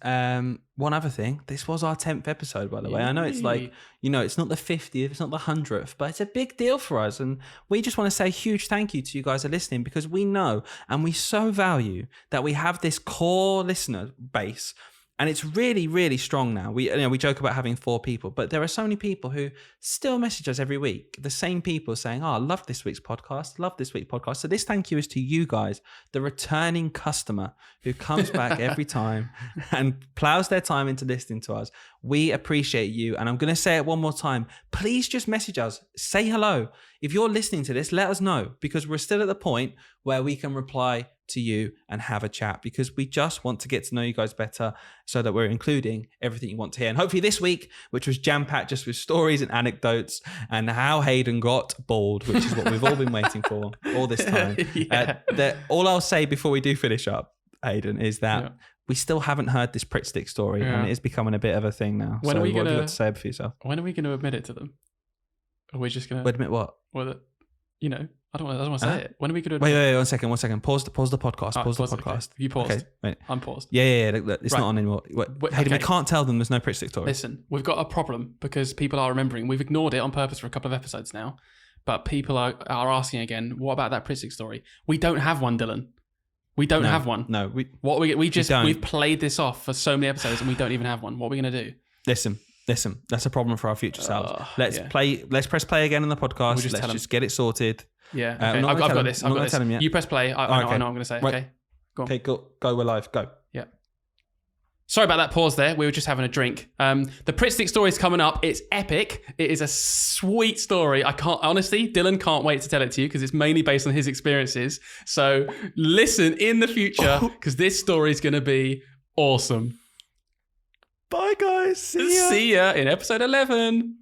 one other thing, this was our 10th episode, by the way. I know it's like, it's not the 50th, it's not the 100th, but it's a big deal for us. And we just want to say a huge thank you to you guys for listening, because we know and we so value that we have this core listener base. And it's really, really strong now. We joke about having 4 people, but there are so many people who still message us every week. The same people saying, I love this week's podcast. So this thank you is to you guys, the returning customer who comes back every time and plows their time into listening to us. We appreciate you. And I'm going to say it one more time. Please just message us. Say hello. If you're listening to this, let us know, because we're still at the point where we can reply to you and have a chat, because we just want to get to know you guys better so that we're including everything you want to hear. And hopefully this week, which was jam-packed just with stories and anecdotes and how Hayden got bald, which is what we've all been waiting for all this time. All I'll say before we do finish up, Hayden, is that we still haven't heard this Pritt Stick story, and it is becoming a bit of a thing now. What have you got to say for yourself? When are we going to admit it to them? Are we just going to admit what? Well, I don't want to say it. When are we going to admit Wait, 1 second. Pause the podcast. Pause the podcast. Okay. You paused. Okay, wait. I'm paused. Yeah. Look, it's not on anymore. Hayden, we can't tell them there's no Pritt Stick story. Listen, we've got a problem because people are remembering. We've ignored it on purpose for a couple of episodes now, but people are asking again, what about that Pritt Stick story? We don't have one, Dylan. We don't have one. No. We've played this off for so many episodes and we don't even have one. What are we going to do? Listen, that's a problem for our future selves. Let's press play again on the podcast. Let's just get it sorted. Yeah, okay. I've got this. You press play. I know what I'm going to say. Right. Okay. Go on. Okay, go, we're live, go. Yeah. Sorry about that pause there. We were just having a drink. The Pritt Stick story is coming up. It's epic. It is a sweet story. Honestly, Dylan can't wait to tell it to you because it's mainly based on his experiences. So listen in the future because this story is going to be awesome. Bye, guys. See ya. See ya in episode 11.